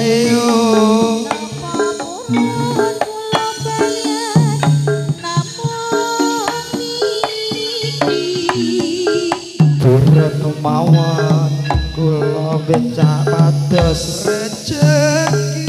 ayo turun mawon kula becak pados rejeki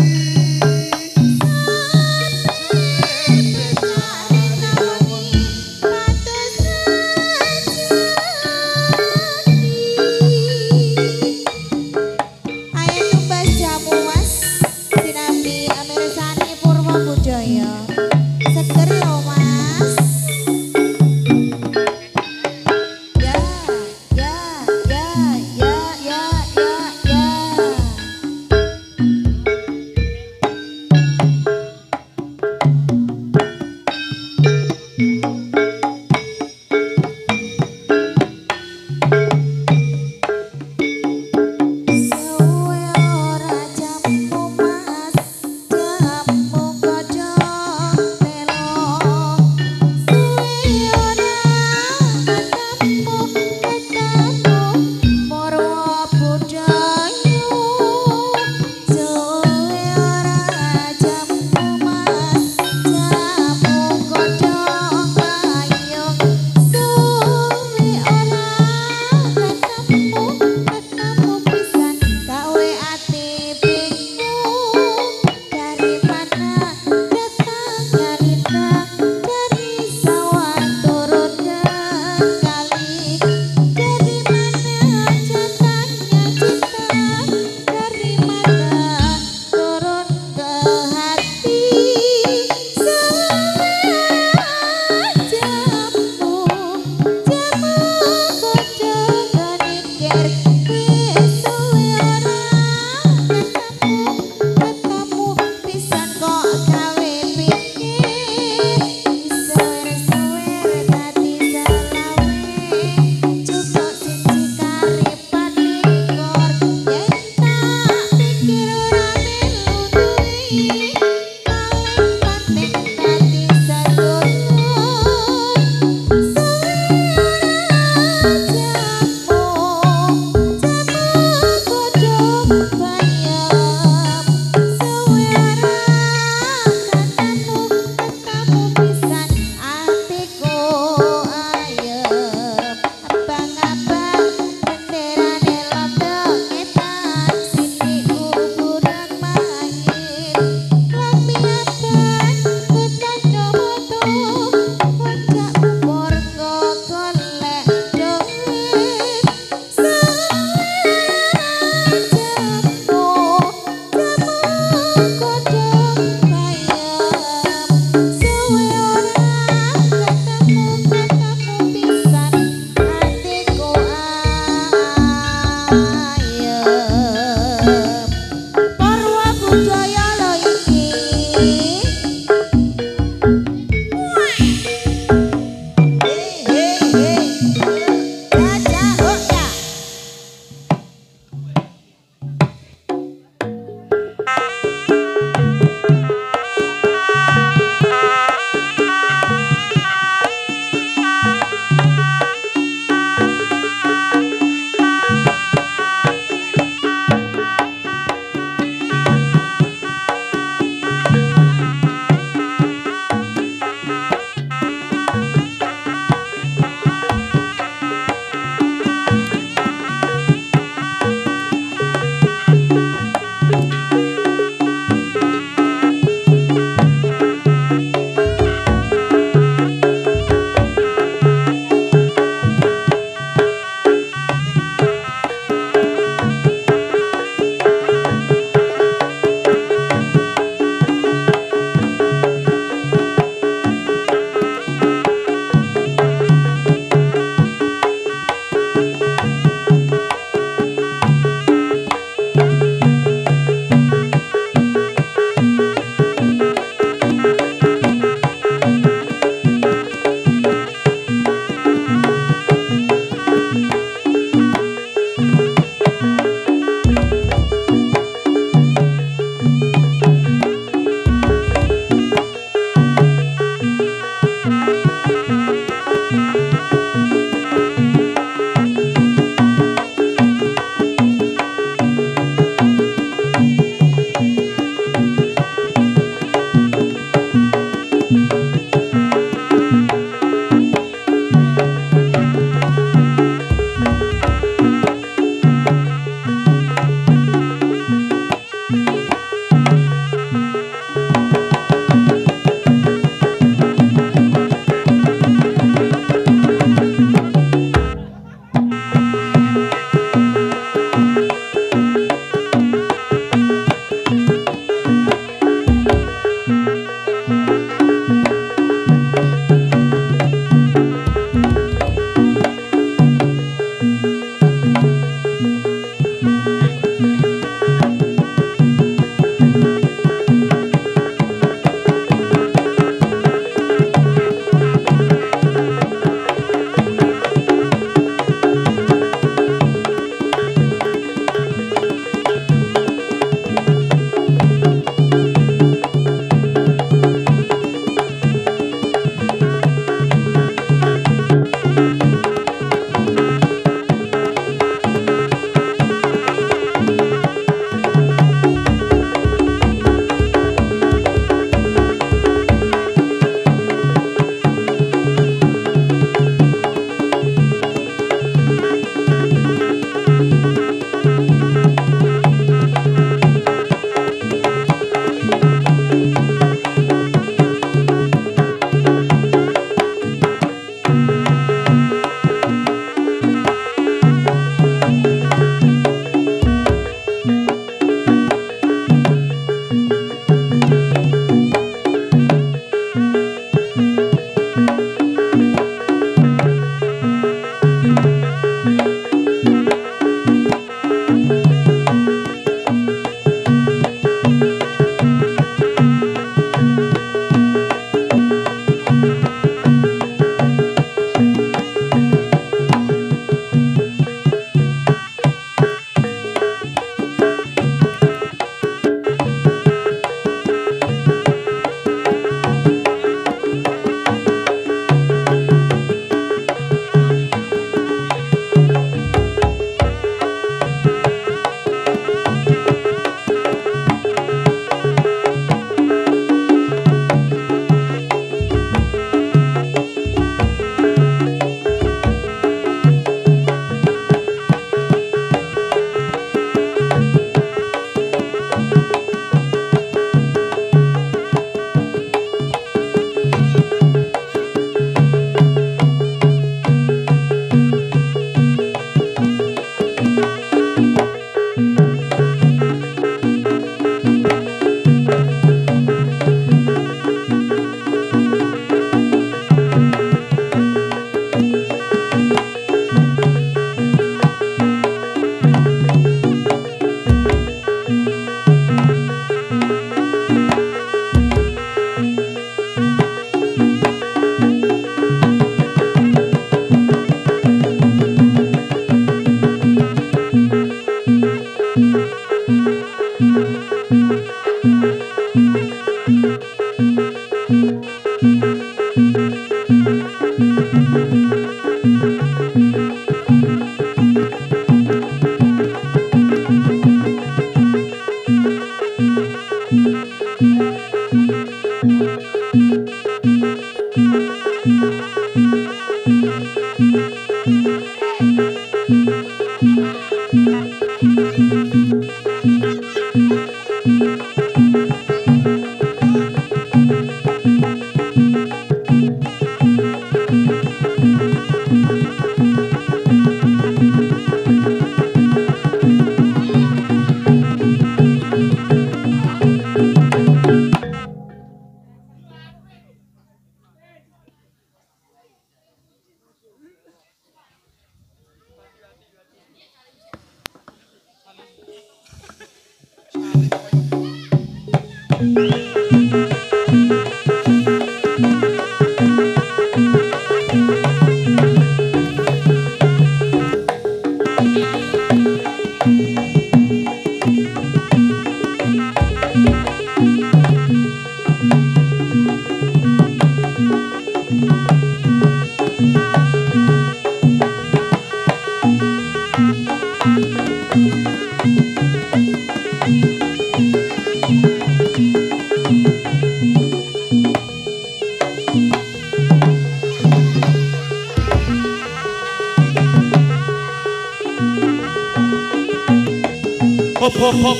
Hop.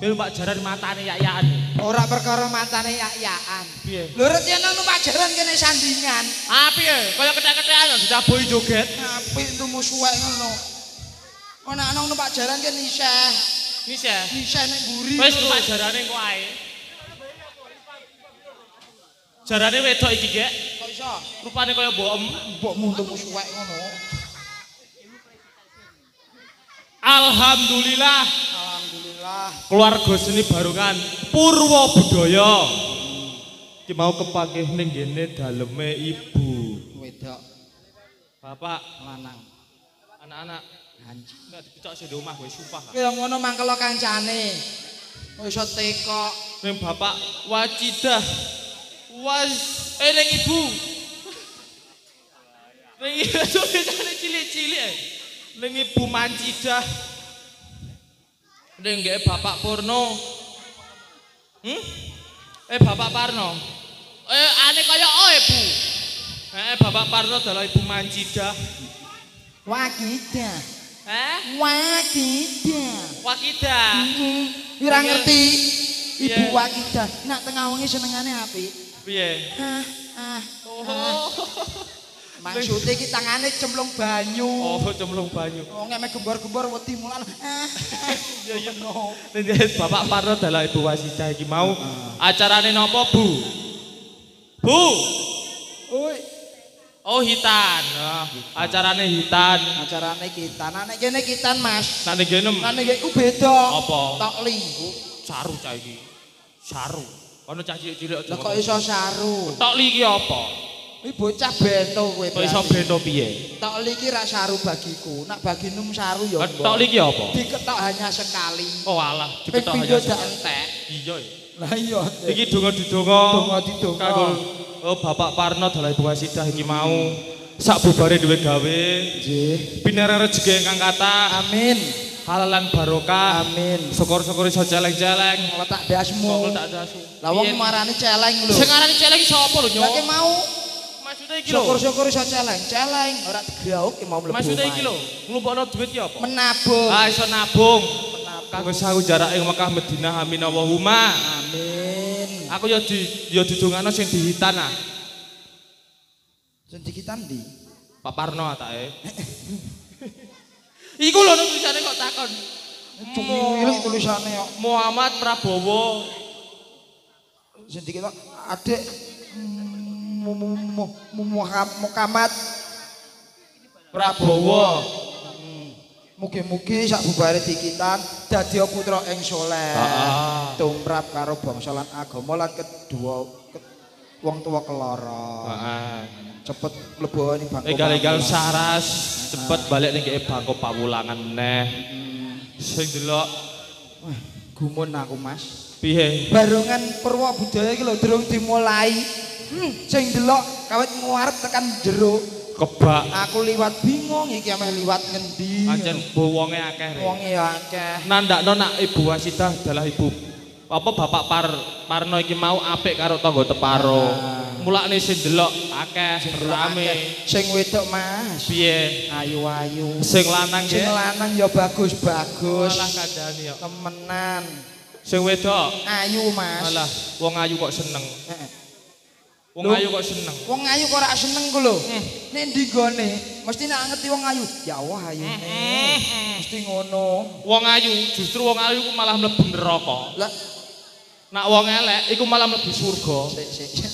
Lho Pak Jaran matane yak-yakan. Ora perkara matane yak-yakan. Piye? Lho rek yen nang Pak Jaran kene sandingan. Ah piye? Kaya kethek-kethekan ditabuhi joget. Apik tumu suwek ngono. Ana nang Pak Jaran kene isih. Isih nek mburi. Wis Pak Jarane kok ae. Jarane wedok iki, Gek. Kok iso? Rupane kaya mbokmu tumu suwek ngono. Alhamdulillah. Alhamdulillah. Keluarga seni barongan Purwo Budaya. Ki mau kepakih ning ngene daleme ibu. Wedok. Bapak Lanang. Anak-anak Anjing. nek dicok sing omah kowe sumpah. Kaya ngono mangkelo kancane. Wis teko. Ning bapak Wacidah. Ning ibu. Ning cilik-cilik. Ning ibu Mancidah. Ning nggih bapak Purno. Bapak Parno. Ane kaya Bu. Bapak Parno adalah ibu Mancidah. Wakidah. Wakidah. Ora ngerti. Iya. Ibu Wakidah. Nak tengah wengi senengane apik. Piye? Oh. Maksudnya iki tangane cemplung banyu. Oh, cemplung banyu. Oh, ngemek gembor-gembor wedi mulan. Iya. Bapak Parno adalah ibu Wasidah iki mau. Acarane napa, Bu? Bu. Oi. Oh, hitan. Acarane hitan. Acarane kita. Nek kene kitan, Mas. Nek ngene. Nek iku beda. Apa? Tokli. Saru cah iki. Saru. Ono cah cilik-cilik aja. Lah kok iso saru? Tokli iki apa? Iki bocah bento kowe. Kok iso bento piye? Tokli iki ra saru bagiku. Nak baginum saru ya. Tokli iki apa? Diketok hanya sekali. Oh alah, Ping diketok pindho hanya. dak entek. Iya ya. Lah iya. Iki donga-donga. Donga-donga. Kanggo Bapak Parno dalah Ibu Wasidah iki mau. Sak bubare dhewe gawe. Nggih. Pinere rejeki ingkang kathah. Amin. Halalan barokah. Amin. Syukur-syukur iso celeng-celeng. Letak dasmu. Kok tak dasu. Lah wong marani celeng lho. Sing arani celeng sapa lho, Nyok? Lah ki mau Maksude iki lho. syukur-syukur iso celeng. Celeng ora digrauk ki mau mlebu. Maksude iki lho, nglumpukno duit ki apa? Menabung. Ah iso nabung. Kanggo sawu jarak ing Mekah Madinah amin Allahumma. Amin. Aku ya didongakno sing dihitan ah. Sing dikitan ndi? Pak Parno atake. Iku lho tulisane kok takon. Cumilih tulisane kok. Muhammad Prabowo. Sing dikitan Adik Muhammad Prabowo. Mugi-mugi sak bubare dikitan dadi putra ing saleh. Tumrap karo bangsa lan agama lan kedua wong tuwa keloro. Heeh. Cepet mlebu ning bangku. Egal-egal saras, cepet balik ning bangku pawulangan meneh. Sing delok Wah, gumun aku, Mas. piye? Barongan Purwo Budaya iki lho durung dimulai. Sing delok kawit nguarep tekan jero. Kebak. Aku liwat bingung iki ameh liwat ngendi. Pancen wonge akeh. Wonge ya akeh. Nandakno nak Ibu Wasidah adalah ibu apa Bapak Parno iki mau apik karo tangga teparo. Mulane sing delok akeh rame. Sing wedok, Mas. Piye? Ayu-ayu. Sing lanang Sing ya. lanang ya bagus-bagus. Alah kandhane ya. Temenan. Sing wedok. Ayu, Mas. Alah, wong ayu kok seneng. Heeh. Wong ayu kok seneng. Wong ayu kok ora seneng ku lho. Nek ndi gone, mesti nek ngerti wong ayu. Ya Allah ayune. Mesti ngono. Wong ayu, justru wong ayu ku malah mlebu neraka. Lah, Nak wong elek iku malah mlebu surga. sik.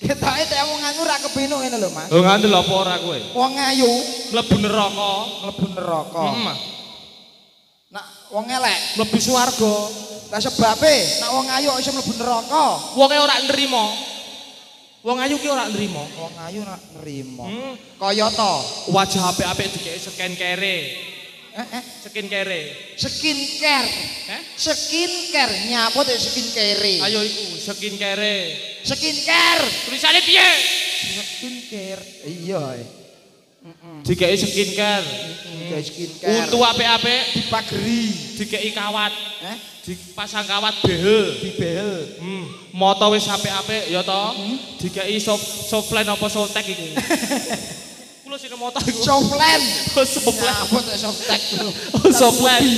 Ketoke teh wong ayu ora kepinuk ngene lho, Mas. Lho ngandel apa ora kowe? Wong ayu Mlebu neraka. mlebu neraka. Heeh. Nak Wong elek mlebu swarga. lah sebabe nek wong ayu iso mlebu neraka. Wonge ora nrimo. Wong ayu ki ora nrimo. Wong ayu nek nrimo. Kaya to Wajah apik-apik dikeki scan kere. Skin kere. Skincare. Skincare nyapa to skincare. Ayo iku skin kere. Skincare. Tulisane piye? Skincare. Iya. Dikeki skincare. Kayak skincare. Untu apik-apik Dipageri. dikeki kawat. Dipasang kawat behel. Dibehel. Moto wis apik-apik ya to. Dikeki softline apa soltek iku. Kulo sing moto iku. Softline. Softline. Apa to softtek lho. Softline.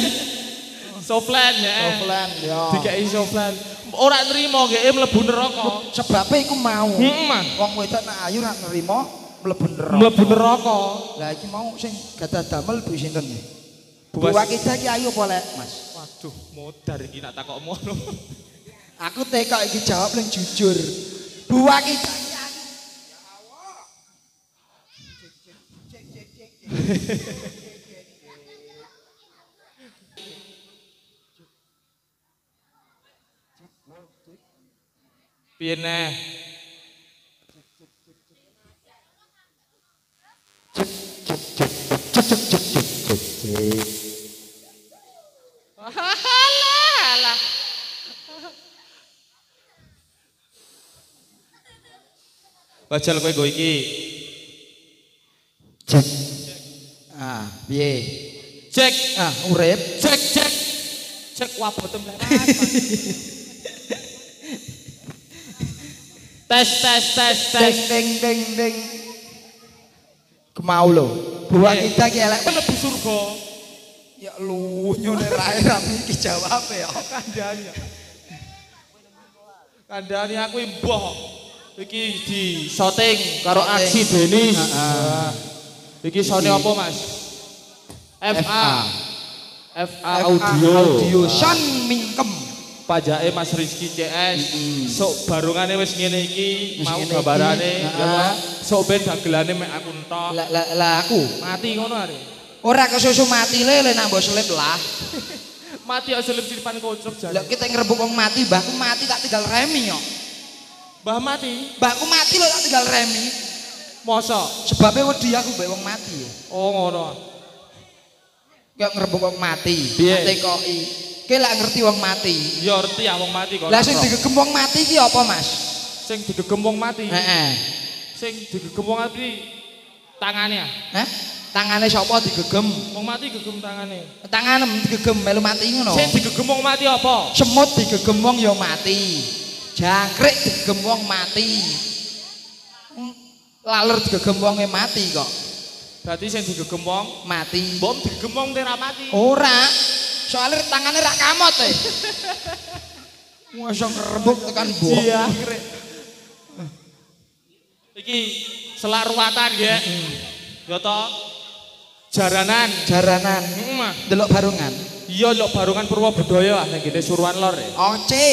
Softline ya. Softline ya. Dikeki softline. Ora nrimo nggih mlebu neraka. Sebabe iku mau. Heeh. Wong wedok nek ayu rak nerima mlebu neraka. Mlebu neraka. Lah iki mau sing gadah damel Bu sinten nggih? Bu Bu Wakidah ki ayu apa lek, Mas? Waduh, modar iki nak takokmu. Aku tekok iki jawab yang jujur. Bu Wakidah ki ayu. Piye neh? Alah. Bajal kowe nggo iki. Cek. Ah, piye? Cek. Ah, urip. Cek. Cek wabotem lewat. Tes. Ding. Kemau lho. Bu Wakidah ki elek Mlebu surga. ya lunyune ra iki jawab ya. Kandhani aku mbah. Iki di syuting karo Aksi Denis. Iki sone apa, Mas? FA Audio. Son mingkem. Pajake Mas Rizky CS. Sok barungane wis ngene iki, mau ngene gambarane, iki. ya toh. Sok ben dagelane mek aku entok. Lah aku Mati ngono are. ora kesusu mati le nak mbok selip lah. Mati aja selip silipan kocok jan. Lah kita ngrebuk wong mati, mbahku mati tak tinggal remi yo. Mbah mati. Mbahku mati lho tak tinggal remi. Mosok. Sebabnya wedi aku mbek wong mati. Oh ngono. Kaya ngrebuk wong mati. Piye? Tekoki. Kowe lak ngerti wong mati. Ya ngerti ya wong mati kok. Lah sing digegem wong mati ki apa, Mas? Sing digegem wong mati. Heeh. Sing digegem wong mati tangane ya. Hah? Tangane sapa digegem? Wong mati gegem tangane. Tangane digegem melu mati ngono. Sing digegem wong mati apa? Semut digegem wong ya mati. Jangkrik digegem wong mati. Laler digegem wonge mati kok. Berarti sing digegem wong Mati. bom digegem wong ora mati. Ora. Soale tangane rak kamot e. Mosok ngrembug tekan bom. Iya. Iki selak ruwatan nggih. Ya toh. Jaranan. Jaranan. Mah. Delok barungan. Iya lho barungan Purwo Budaya ning kene Suruhan Lor. Oce.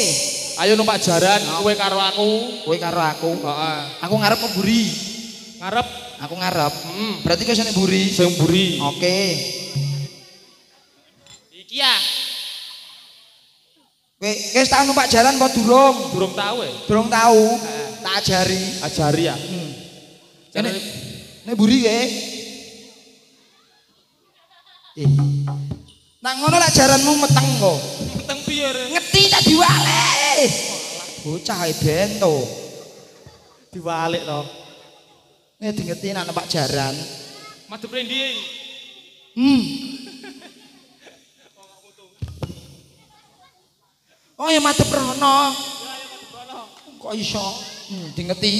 Ayo numpak jaran kowe karo aku. Kowe karo aku. Heeh. Aku ngarep mburi. Ngarep Aku ngarep. Berarti kowe sing mburi. sing mburi. Oke. Iki ya. Kowe wis tau numpak jalan apa durung? Durung tau e. Durung tahu. Tak ajari. Ajari ya. Nek nek mburi kowe. Nang ngono lek jaranmu meteng kok. Meteng piye re? Ngeti tak diwale. Bocah e bento. Diwalik to. Nek dingeti nak numpak jaran. Madhep ndi? Oh ya madhep rono. Kok iso? Dingeti.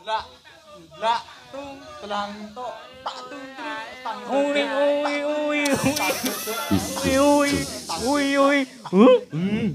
Lak lak tung telang tok tak tung tang. Ui ui ui ui ui ui ui.